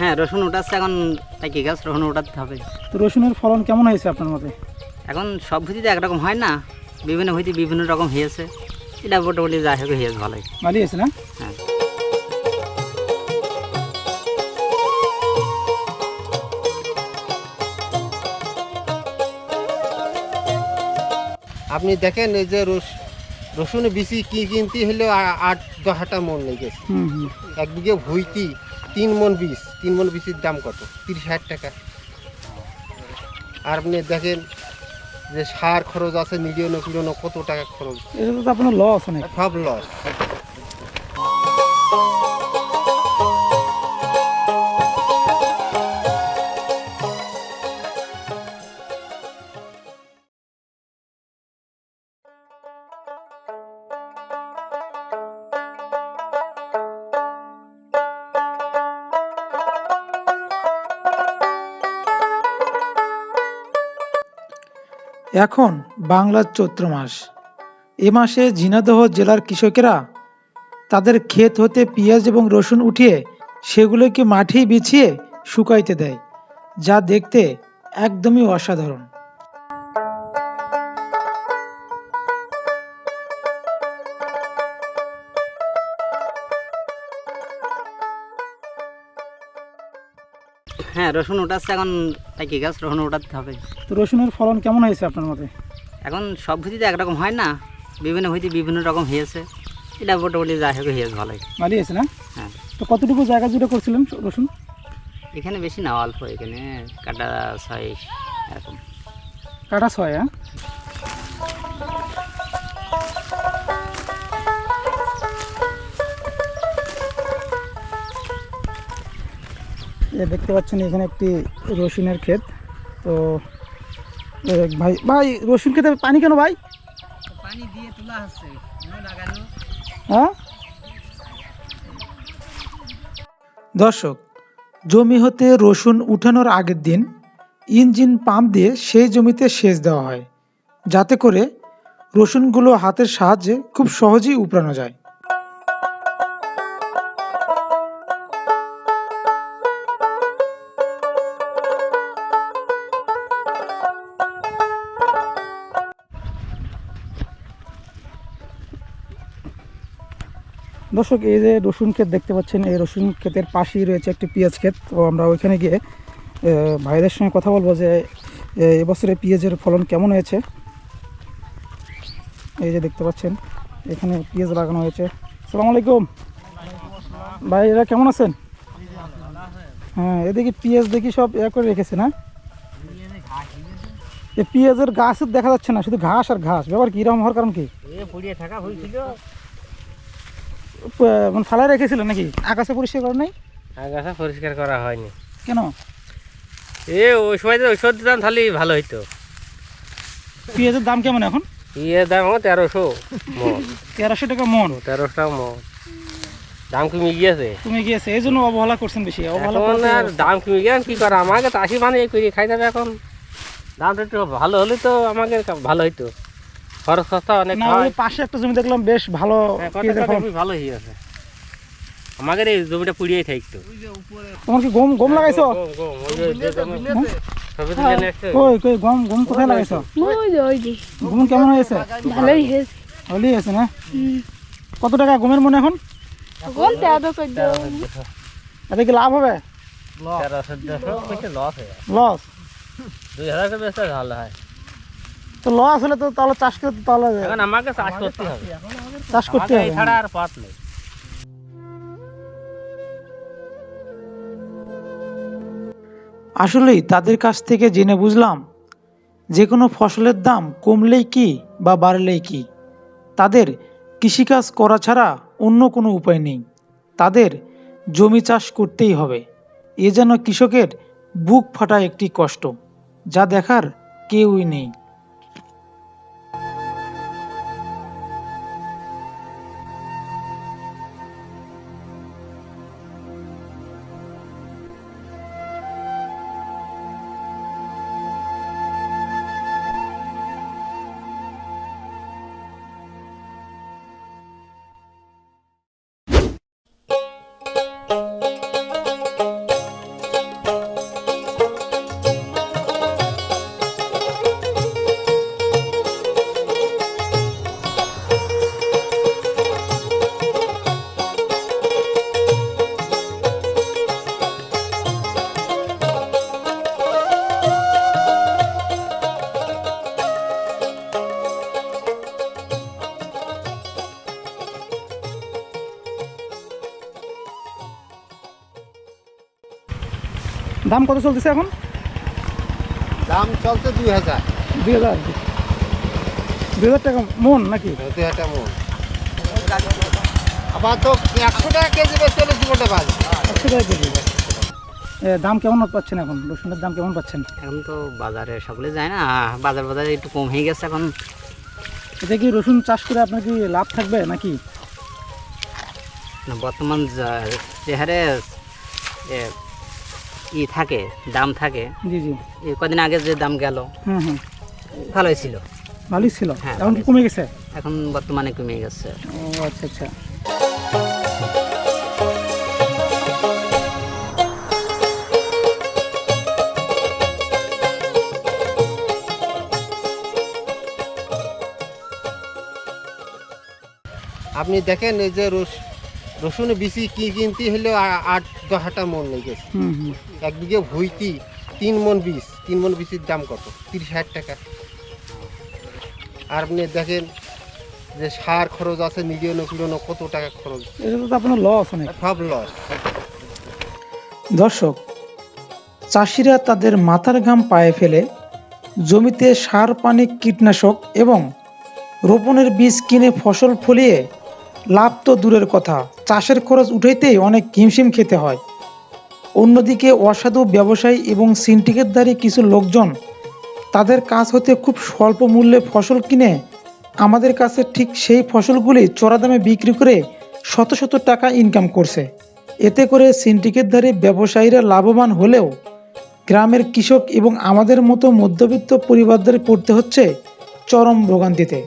হ্যাঁ, রসুন উঠাচ্ছে এখন, পাইকে গাছ রসুন উঠাতে হবে। তো রসুনের ফলন কেমন হয়েছে আপনার মতে? এখন সব ভুজিতে একরকম হয় না, বিভিন্ন ভুজি বিভিন্ন রকম হয়েছে। এটা মোটামুটি যাই হোক হয়েছে ভালোই। ভালোই আছে না? হ্যাঁ। আপনি দেখেন এই যে রসুনের বিচি কিনতে হলেও 8-10টা মন লেগেছে। এক বিঘে ভুইতি 3 মন বীজ, 3 মন বীজের দাম কত? 30,000 টাকা। আর আপনি দেখেন যে সার খরচ আছে মিলিয়নে কত টাকা খরচ, এটা তো আপনার লস অনেক। সব লস। এখন বাংলার চৈত্র মাস। এ মাসে ঝিনাইদহ জেলার কৃষকেরা তাদের ক্ষেত হতে পেঁয়াজ এবং রসুন উঠিয়ে সেগুলোকে মাঠে বিছিয়ে শুকাইতে দেয়, যা দেখতে একদমই অসাধারণ। হ্যাঁ, রসুন উঠাচ্ছে এখন, পাইকে গাছ রসুন উঠাতে হবে। তো রসুনের ফলন কেমন হয়েছে আপনার মতে? এখন সব ভুজিতে একরকম হয় না, বিভিন্ন ভুজি বিভিন্ন রকম হয়েছে। এটা মোটামুটি যাই হোক হয়েছে ভালোই। ভালোই আছে না? হ্যাঁ। তো কতটুকু জায়গা জুড়ে করছিলেন রসুন? এখানে বেশি না, অল্প, এখানে কাটা 6 এরকম। কাটা 6? হ্যাঁ। দেখতে পাচ্ছেন এখানে একটি রসুনের ক্ষেত। তো ভাই ভাই রসুন খেতে পানি কেন ভাই? পানি দিয়ে তোলা হচ্ছে, লাগানো। হ্যাঁ দর্শক, জমি হতে রসুন উঠানোর আগের দিন ইঞ্জিন পাম্প দিয়ে সেই জমিতে সেচ দেওয়া হয়, যাতে করে রসুনগুলো হাতের সাহায্যে খুব সহজেই উপড়ানো যায়। দর্শক, এই যে রসুন ক্ষেত দেখতে পাচ্ছেন, এই রসুন ক্ষেতের পাশেই রয়েছে একটি পেঁয়াজ ক্ষেত। তো আমরা ওইখানে গিয়ে ভাইদের সঙ্গে কথা বলবো যে এবছরে পেঁয়াজের ফলন কেমন হয়েছে। এই যে দেখতে পাচ্ছেন এখানে পেঁয়াজ লাগানো হয়েছে। আসসালামু আলাইকুম ভাই, এরা কেমন আছেন? হ্যাঁ, এদিকে পেঁয়াজ দেখি সব করে রেখেছে না? এই পেঁয়াজের গাছ দেখা যাচ্ছে না, শুধু ঘাস আর ঘাস। ব্যাপার কি, এরকম হওয়ার কারণ কি? থাকা হয়েছিল, মানে ফালায় রেখেছিলেন নাকি? আকাশে পরিষ্কার করেন নাই? আগাছা পরিষ্কার করা হয়নি। কেন? ওই সময় ওষুধ দিতাম তাহলে ভালো হইতো। পেঁয়াজের দাম কেমন এখন? ইয়ের দাম 1300 মন। 1300 টাকা মন? 1300 টাকা মন। দাম কমে গিয়েছে। কমে গিয়েছে, এই জন্য অবহেলা করছেন বেশি। অবহেলা এখন আর দাম কমে গিয়ে কি করা, আমাকে চাষি মানে করে খাই যাবে। এখন দামটা একটু ভালো হলে তো আমাকে ভালো হইতো। খরচ খরচা অনেক না, ওই পাশে একটা জমি দেখলাম বেশ ভালো পেঁয়াজের ফলন। ভালো হয়ে আছে। আমাদের এই জমিটা পুড়িয়েই থাকতো। তোমার কি গম লাগাইছো? কই গম কোথায় লাগাইছো? গম কেমন হয়েছে? ভালোই হয়েছে। ভালোই আছে না? কত টাকা গমের মনে এখন? এতে কি লাভ হবে? লস? 2000 টাকা বেচতে ভালো হয়। তো লস হলে তো তাহলে চাষ করতে, তাহলে এখন আমাকে চাষ করতে হবে। চাষ করতে হবে ছাড়া আর পথ নেই। আসলেই তাদের কাছ থেকে জেনে বুঝলাম, যে কোনো ফসলের দাম কমলেই কি বা বাড়লেই কি, তাদের কৃষিকাজ করা ছাড়া অন্য কোনো উপায় নেই। তাদের জমি চাষ করতেই হবে। এ যেন কৃষকের বুক ফাটা একটি কষ্ট, যা দেখার কেউই নেই। দাম কত চলতেছে এখন? দাম চলছে 2000 2000 2000 টাকা মন নাকি? 2000 মন। আবার তো 100 টাকা কেজি বেচলে জীবনটা বাজে। 100 টাকা কেজি। দাম কেমন পাচ্ছেন এখন? রসুনের দাম কেমন পাচ্ছেন? এখন তো বাজারে সকলে যায় না, বাজারে একটু কম হয়ে গেছে এখন। এটা কি রসুন চাষ করে আপনার কি লাভ থাকবে নাকি? না, বর্তমান যে হারে থাকে, দাম থাকে, জি জি। এই কদিন আগে যে দাম গেল হুম। ভালোই ছিল। ভালোই ছিল। হ্যাঁ, এখন কি কমে গেছে? এখন বর্তমানে কমে গেছে। ও আচ্ছা আচ্ছা। আপনি দেখেন এই যে রসুন বিচি কিনতে হলেও 8-10টা মন লেগেছে। হুম। 1 বিঘে ভুইতি 3 মন বীজ, 3 মন বীজের দাম কত? 30-60 টাকা। আর আপনি দেখেন যে সার খরচ আছে, মিলিয়ন কত টাকা খরচ, এটা তো আপনার লস অনেক। সব লস। দর্শক, চাষিরা তাদের মাথার ঘাম পায়ে ফেলে জমিতে সার, পানি, কীটনাশক এবং রোপণের বীজ কিনে ফসল ফলিয়ে লাভ তো দূরের কথা, চাষের খরচ উঠাইতেই অনেক হিমশিম খেতে হয়। অন্যদিকে অসাধু ব্যবসায়ী এবং সিন্ডিকেটধারী কিছু লোকজন তাদের কাছ হতে খুব স্বল্প মূল্যে ফসল কিনে আমাদের কাছে ঠিক সেই ফসলগুলি চড়া দামে বিক্রি করে শত শত টাকা ইনকাম করছে। এতে করে সিন্ডিকেটধারী ব্যবসায়ীরা লাভবান হলেও গ্রামের কৃষক এবং আমাদের মতো মধ্যবিত্ত পরিবারদের পড়তে হচ্ছে চরম ভোগান্তিতে।